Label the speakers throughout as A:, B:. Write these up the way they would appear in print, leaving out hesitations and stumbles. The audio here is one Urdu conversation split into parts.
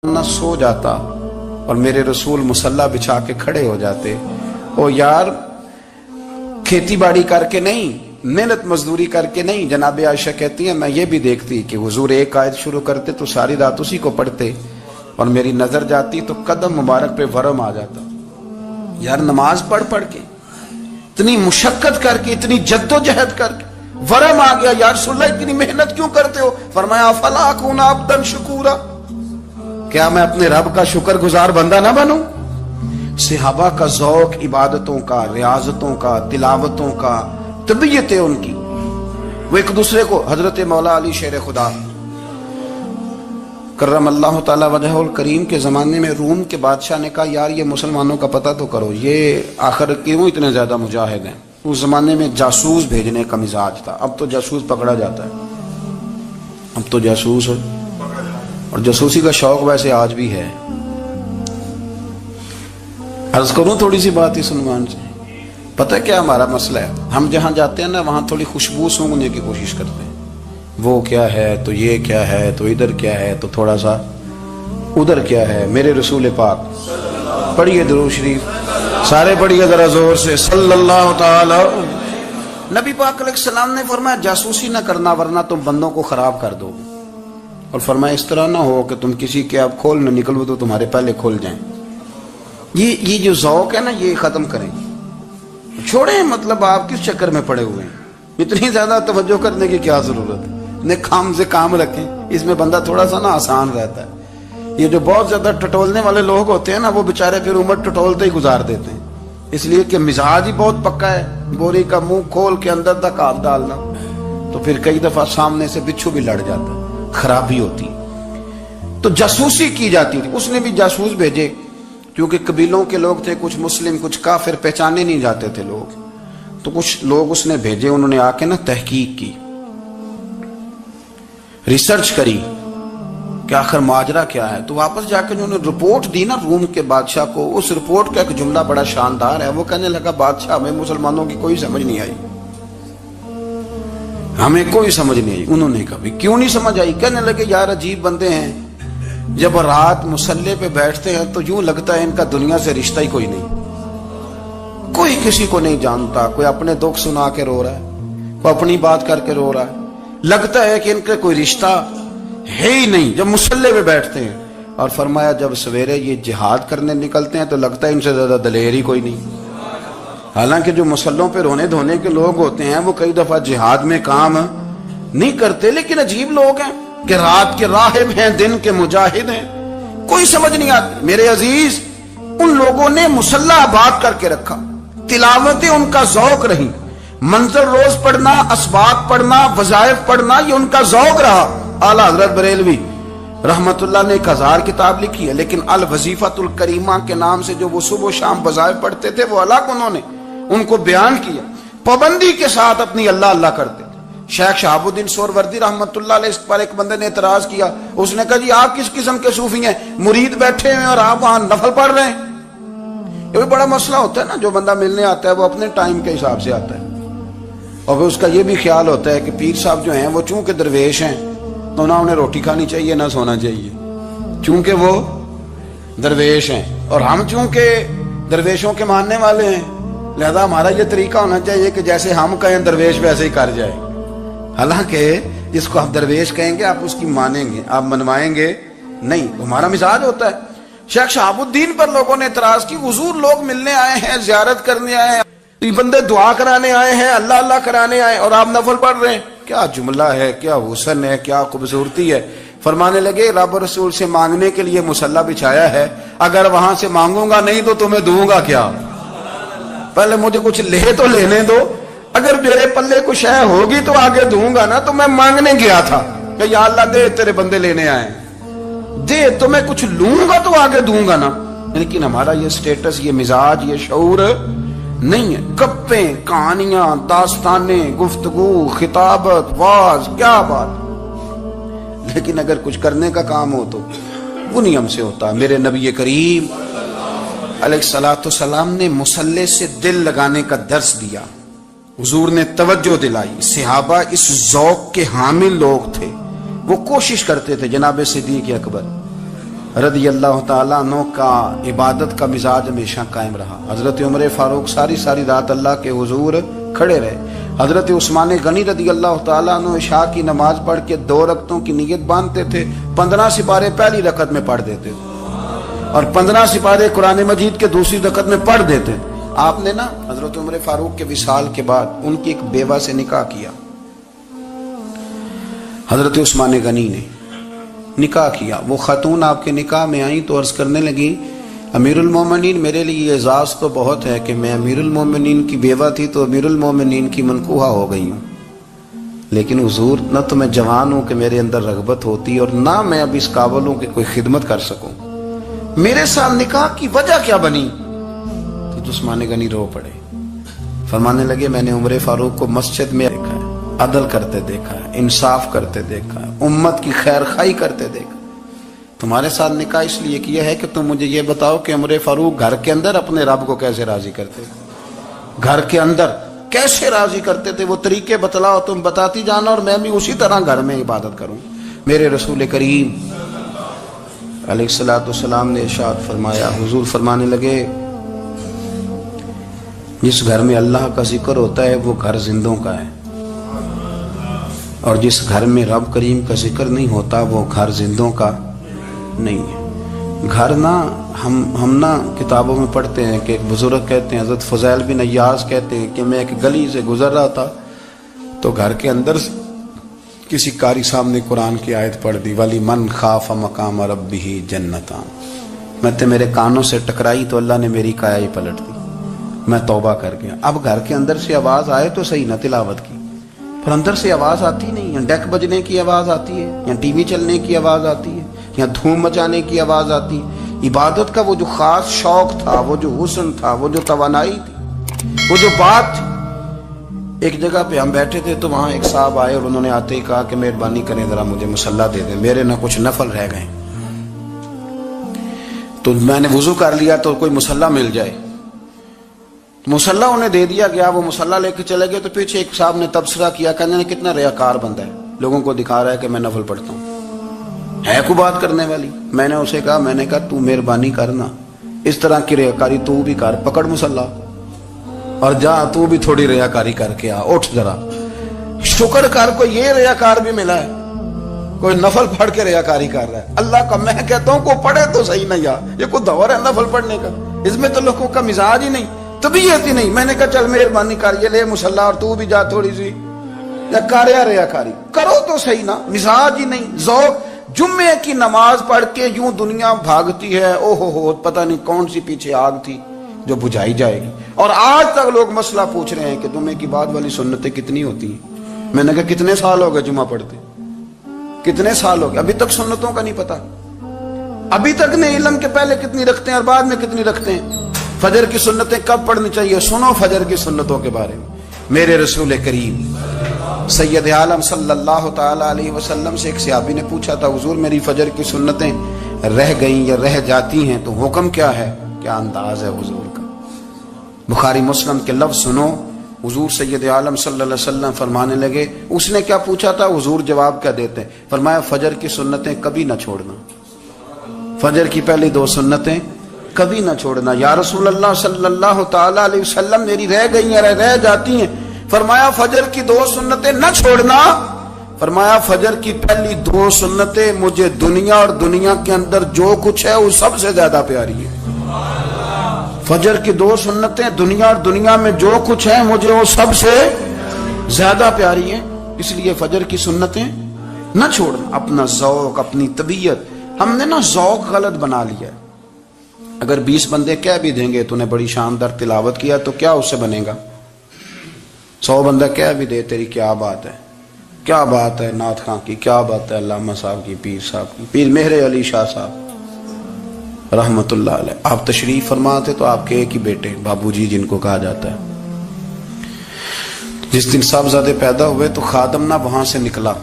A: نہ سو جاتا اور میرے رسول مصلی بچھا کے کھڑے ہو جاتے. او یار کھیتی باڑی کر کے نہیں، محنت مزدوری کر کے نہیں. جناب عائشہ کہتی ہیں میں یہ بھی دیکھتی کہ حضور ایک آیت شروع کرتے تو ساری رات اسی کو پڑھتے، اور میری نظر جاتی تو قدم مبارک پہ ورم آ جاتا. یار نماز پڑھ پڑھ کے اتنی مشقت کر کے اتنی جد و جہد کر کے ورم آ گیا. یا رسول اللہ اتنی محنت کیوں کرتے ہو؟ فرمایا افلا اکون عبدا شکورا، کیا میں اپنے رب کا شکر گزار بندہ نہ بنوں؟ صحابہ کا ذوق عبادتوں کا، ریاضتوں کا، تلاوتوں کا، طبیعت ان کی، وہ ایک دوسرے کو. حضرت مولا علی شیر خدا کرم اللہ تعالی وجہ الکریم کے زمانے میں روم کے بادشاہ نے کہا یار یہ مسلمانوں کا پتہ تو کرو، یہ آخر کیوں اتنے زیادہ مجاہد ہیں. اس زمانے میں جاسوس بھیجنے کا مزاج تھا. اب تو جاسوس پکڑا جاتا ہے، اب تو جاسوس اور جاسوسی کا شوق ویسے آج بھی ہے. عرض کروں تھوڑی سی بات اس عنوان سے. پتہ ہے کیا ہمارا مسئلہ ہے؟ ہم جہاں جاتے ہیں نا وہاں تھوڑی خوشبو سونگنے کی کوشش کرتے ہیں. وہ کیا ہے تو یہ کیا ہے تو ادھر کیا ہے تو تھوڑا سا ادھر کیا ہے. میرے رسول پاک پڑھیے درود شریف، سارے پڑھیے ذرا زور سے صلی اللہ تعالی. نبی پاک علیہ السلام نے فرمایا جاسوسی نہ کرنا ورنہ تم بندوں کو خراب کر دو. اور فرمایا اس طرح نہ ہو کہ تم کسی کے آپ کھول نہ نکلو تو تمہارے پہلے کھول جائیں. یہ جو ذوق ہے نا یہ ختم کریں، چھوڑیں. مطلب آپ کس چکر میں پڑے ہوئے ہیں؟ اتنی زیادہ توجہ کرنے کی کیا ضرورت ہے؟ اپنے کام سے کام رکھیں. اس میں بندہ تھوڑا سا نا آسان رہتا ہے. یہ جو بہت زیادہ ٹٹولنے والے لوگ ہوتے ہیں نا وہ بےچارے پھر عمر ٹٹولتے ہی گزار دیتے ہیں، اس لیے کہ مزاج ہی بہت پکا ہے. بوری کا منہ کھول کے اندر تک ہاتھ ڈالنا تو پھر کئی دفعہ سامنے سے بچھو بھی لڑ جاتا ہے، خرابی ہوتی. تو جاسوسی کی جاتی تھی. اس نے بھی جاسوس بھیجے کیونکہ قبیلوں کے لوگ تھے، کچھ مسلم کچھ کافر، پہچانے نہیں جاتے تھے لوگ. تو کچھ لوگ اس نے بھیجے، انہوں نے آ کے نا تحقیق کی، ریسرچ کری کہ آخر ماجرا کیا ہے. تو واپس جا کے انہوں نے رپورٹ دی نا روم کے بادشاہ کو. اس رپورٹ کا ایک جملہ بڑا شاندار ہے. وہ کہنے لگا بادشاہ ہمیں مسلمانوں کی کوئی سمجھ نہیں آئی، ہمیں کوئی سمجھ نہیں آئی. انہوں نے کہا کیوں نہیں سمجھ آئی؟ کہنے لگے یار عجیب بندے ہیں، جب رات مصلی پہ بیٹھتے ہیں تو یوں لگتا ہے ان کا دنیا سے رشتہ ہی کوئی نہیں، کوئی کسی کو نہیں جانتا. کوئی اپنے دکھ سنا کے رو رہا ہے، کوئی اپنی بات کر کے رو رہا ہے. لگتا ہے کہ ان کا کوئی رشتہ ہے ہی نہیں جب مصلی پہ بیٹھتے ہیں. اور فرمایا جب سویرے یہ جہاد کرنے نکلتے ہیں تو لگتا ہے ان سے زیادہ دلیر ہی کوئی نہیں. حالانکہ جو مسلوں پہ رونے دھونے کے لوگ ہوتے ہیں وہ کئی دفعہ جہاد میں کام نہیں کرتے، لیکن عجیب لوگ ہیں کہ رات کے راہب ہیں، دن کے مجاہد ہیں، کوئی سمجھ نہیں آتی. میرے عزیز ان لوگوں نے مصلی آباد کر کے رکھا، تلاوتیں ان کا ذوق رہی، منظر روز پڑھنا، اسباق پڑھنا، وظائف پڑھنا یہ ان کا ذوق رہا. اعلیٰ حضرت بریلوی رحمت اللہ نے 1000 کتاب لکھی ہے، لیکن الوظیفۃ الکریمہ کے نام سے جو وہ صبح و شام وظائف پڑھتے تھے وہ الگ انہوں نے ان کو بیان کیا. پابندی کے ساتھ اپنی اللہ اللہ کرتے. شیخ شہاب الدین سہروردی رحمت اللہ علیہ اس پر ایک بندے نے اعتراض کیا. اس نے کہا جی آپ کس قسم کے صوفی ہیں، مرید بیٹھے ہیں اور آپ وہاں نفل پڑھ رہے ہیں؟ یہ بھی بڑا مسئلہ ہوتا ہے نا. جو بندہ ملنے آتا ہے وہ اپنے ٹائم کے حساب سے آتا ہے، اور پھر اس کا یہ بھی خیال ہوتا ہے کہ پیر صاحب جو ہیں وہ چونکہ درویش ہیں تو نہ انہیں روٹی کھانی چاہیے نہ سونا چاہیے، چونکہ وہ درویش ہیں، اور ہم چونکہ درویشوں کے ماننے والے ہیں لہذا ہمارا یہ طریقہ ہونا چاہیے کہ جیسے ہم کہیں درویش ویسے ہی کر جائے. حالانکہ جس کو آپ درویش کہیں گے آپ اس کی مانیں گے، آپ منوائیں گے نہیں. ہمارا مزاج ہوتا ہے. شیخ شہاب الدین پر لوگوں نے اعتراض کی، حضور لوگ ملنے آئے ہیں، زیارت کرنے آئے ہیں، یہ بندے دعا کرانے آئے ہیں، اللہ اللہ کرانے آئے اور آپ نفل پڑھ رہے ہیں. کیا جملہ ہے، کیا حسن ہے، کیا خوبصورتی ہے. فرمانے لگے رب رسول سے مانگنے کے لیے مصلی بچھایا ہے، اگر وہاں سے مانگوں گا نہیں تو تمہیں دوں گا کیا؟ پہلے مجھے کچھ لے تو لینے دو، اگر میرے پلے کچھ ہے ہوگی تو آگے دوں گا نا. تو میں مانگنے گیا تھا کہ یا اللہ دے تیرے بندے لینے آئے، دے تو میں کچھ لوں گا تو آگے دوں گا نا. لیکن ہمارا یہ سٹیٹس، یہ مزاج، یہ شعور نہیں ہے. گپیں، کہانیاں، داستانیں، گفتگو، خطابت، واز، کیا بات. لیکن اگر کچھ کرنے کا کام ہو تو وہ نہیں ہم سے ہوتا. میرے نبی کریم علیہ الصلوۃ والسلام نے مصلی سے دل لگانے کا درس دیا. حضور نے توجہ دلائی. صحابہ اس ذوق کے حامل لوگ تھے، وہ کوشش کرتے تھے. جناب صدیق اکبر رضی اللہ تعالیٰ عنہ کا عبادت کا مزاج ہمیشہ قائم رہا. حضرت عمر فاروق ساری رات اللہ کے حضور کھڑے رہے. حضرت عثمان غنی رضی اللہ تعالیٰ عنہ عشاء کی نماز پڑھ کے 2 رکعتوں کی نیت باندھتے تھے. 15 سپارے پہلی رکعت میں پڑھ دیتے تھے اور 15 سپارے قرآن مجید کے دوسری رکعت میں پڑھ دیتے. آپ نے نا حضرت عمر فاروق کے وصال کے بعد ان کی ایک بیوہ سے نکاح کیا. حضرت عثمان غنی نے نکاح کیا. وہ خاتون آپ کے نکاح میں آئیں تو عرض کرنے لگی امیر المومنین میرے لیے اعزاز تو بہت ہے کہ میں امیر المومنین کی بیوہ تھی تو امیر المومنین کی منکوحہ ہو گئی ہوں، لیکن حضور نہ تو میں جوان ہوں کہ میرے اندر رغبت ہوتی اور نہ میں اب اس قابل ہوں کہ کوئی خدمت کر سکوں، میرے ساتھ نکاح کی وجہ کیا بنی؟ تو عثمان غنی رو پڑے. فرمانے لگے میں نے عمر فاروق کو مسجد میں دیکھا ہے، عدل کرتے دیکھا ہے، انصاف کرتے دیکھا ہے، امت کی خیر خواہی کرتے دیکھا. تمہارے ساتھ نکاح اس لیے کیا ہے کہ تم مجھے یہ بتاؤ کہ عمر فاروق گھر کے اندر اپنے رب کو کیسے راضی کرتے تھے، گھر کے اندر کیسے راضی کرتے تھے، وہ طریقے بتلاؤ، تم بتاتی جانا اور میں بھی اسی طرح گھر میں عبادت کروں. میرے رسول کریم علیہ الصلوۃ والسلام نے ارشاد فرمایا، حضور فرمانے لگے جس گھر میں اللہ کا ذکر ہوتا ہے وہ گھر زندوں کا ہے، اور جس گھر میں رب کریم کا ذکر نہیں ہوتا وہ گھر زندوں کا نہیں ہے. گھر نا ہم نا کتابوں میں پڑھتے ہیں کہ ایک بزرگ کہتے ہیں، حضرت فضیل بن عیاض کہتے ہیں کہ میں ایک گلی سے گزر رہا تھا تو گھر کے اندر کسی قاری صاحب نے قرآن کی آیت پڑھ دی وَلِمَنْ خَافَ مَقَامَ رَبِّهِ جَنَّتَانِ. میں میرے کانوں سے ٹکرائی تو اللہ نے میری کایا ہی پلٹ دی، میں توبہ کر گیا. اب گھر کے اندر سے آواز آئے تو صحیح نہ تلاوت کی، پر اندر سے آواز آتی نہیں، یا ڈیک بجنے کی آواز آتی ہے، یا ٹی وی چلنے کی آواز آتی ہے، یا دھوم مچانے کی آواز آتی ہے. عبادت کا وہ جو خاص شوق تھا، وہ جو حسن تھا، وہ جو توانائی تھی، وہ جو بات تھی. ایک جگہ پہ ہم بیٹھے تھے تو وہاں ایک صاحب آئے اور انہوں نے آتے ہی کہا کہ مہربانی کریں ذرا مجھے مصلی دے دیں، میرے نہ کچھ نفل رہ گئے. تو میں نے وضو کر لیا تو کوئی مصلی مل جائے. مصلی انہیں دے دیا گیا، وہ مصلی لے کے چلے گئے تو پیچھے ایک صاحب نے تبصرہ کیا، کہنے کتنا ریاکار بندہ ہے، لوگوں کو دکھا رہا ہے کہ میں نفل پڑھتا ہوں، ہے کوئی بات کرنے والی. میں نے اسے کہا، میں نے کہا تو مہربانی کرنا اس طرح کی ریاکاری تو بھی کر، پکڑ مصلی اور جا تو بھی تھوڑی ریاکاری کر کے آ، اٹھ ذرا شکر کر، کوئی یہ ریاکار بھی ملا ہے، کوئی نفل پڑھ کے ریاکاری کر رہا ہے. اللہ کا میں کہتا ہوں کو پڑھے تو صحیح نہیں، یہ کوئی دور ہے نفل پڑھنے کا؟ اس میں تو لوگوں کا مزاج ہی نہیں، طبیعت ہی نہیں. میں نے کہا چل مہربانی کر یہ لے مصلی اور تو بھی جا تھوڑی سی یا کاریا ریاکاری کرو تو صحیح نا. مزاج ہی نہیں، ذوق. جمعے کی نماز پڑھ کے یوں دنیا بھاگتی ہے، او ہو پتہ نہیں کون سی پیچھے آگ تھی جو بجھائی جائے گی. اور آج تک لوگ مسئلہ پوچھ رہے ہیں کہ جمعے کی بعد والی سنتیں کتنی ہوتی ہیں. میں نے کہا کتنے سال ہو گئے جمعہ پڑھتے، کتنے سال ہو گئے، ابھی تک سنتوں کا نہیں پتا، ابھی تک نے علم کے پہلے کتنی رکھتے ہیں اور بعد میں کتنی رکھتے ہیں. فجر کی سنتیں کب پڑھنی چاہیے، سنو فجر کی سنتوں کے بارے میں. میرے رسول کریم سید عالم صلی اللہ تعالی علیہ وسلم سے ایک صحابی نے پوچھا تھا، حضور میری فجر کی سنتیں رہ گئیں یا رہ جاتی ہیں تو حکم کیا ہے، کیا انداز ہے حضور کا. بخاری مسلم کے لفظ سنو. حضور سید عالم صلی اللہ علیہ وسلم فرمانے لگے، اس نے کیا پوچھا تھا، حضور جواب کیا دیتے ہیں؟ فرمایا فجر کی سنتیں کبھی نہ چھوڑنا، فجر کی پہلی 2 سنتیں کبھی نہ چھوڑنا. یا رسول اللہ صلی اللہ تعالی علیہ وسلم میری رہ گئی ہیں، رہ جاتی ہیں. فرمایا فجر کی 2 سنتیں نہ چھوڑنا. فرمایا فجر کی پہلی 2 سنتیں مجھے دنیا اور دنیا کے اندر جو کچھ ہے وہ سب سے زیادہ پیاری ہے. فجر کی 2 سنتیں دنیا اور دنیا میں جو کچھ ہے مجھے وہ سب سے زیادہ پیاری ہیں، اس لیے فجر کی سنتیں نہ چھوڑنا. اپنا ذوق، اپنی طبیعت، ہم نے نا ذوق غلط بنا لیا ہے. اگر 20 بندے کہہ بھی دیں گے تو نے بڑی شاندار تلاوت کیا تو کیا اس سے بنے گا؟ 100 بندہ کہہ بھی دے تیری کیا بات ہے، کیا بات ہے نعت خاں کی، کیا بات ہے علامہ صاحب کی، پیر صاحب کی، پیر مہر علی شاہ صاحب رحمت اللہ علیہ. آپ تشریف فرما تھے تو آپ کے ایک ہی بیٹے بابو جی جن کو کہا جاتا ہے، جس دن صاحبزادے پیدا ہوئے تو خادم نہ وہاں سے نکلا.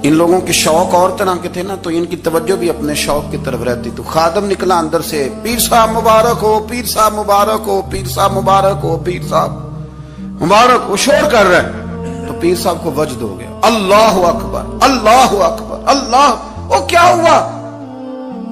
A: ان لوگوں کے شوق اور طرح کے تھے نا تو ان کی توجہ بھی اپنے شوق کی طرف رہتی. تو خادم نکلا اندر سے، پیر صاحب مبارک ہو، پیر صاحب مبارک ہو، پیر صاحب مبارک ہو، پیر صاحب مبارک. وہ شور کر رہے ہیں تو پیر صاحب کو وجد ہو گیا، اللہ اکبر اللہ اکبر اللہ. وہ کیا ہوا؟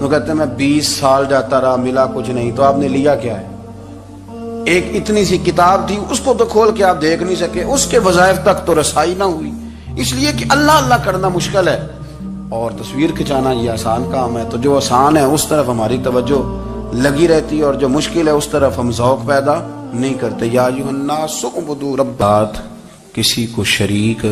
A: وہ کہتے ہیں میں 20 سال جاتا رہا ملا کچھ نہیں. تو آپ نے لیا کیا ہے؟ ایک اتنی سی کتاب تھی, اس کو تو کھول کے آپ دیکھ نہیں سکے, اس کے وظائف تک تو رسائی نہ ہوئی, اس لیے کہ اللہ اللہ کرنا مشکل ہے اور تصویر کھچانا یہ آسان کام ہے. تو جو آسان ہے اس طرف ہماری توجہ لگی رہتی ہے اور جو مشکل ہے اس طرف ہم ذوق پیدا نہیں کرتے. یا ایھا الناس اعبدوا ربکم, کسی کو شریک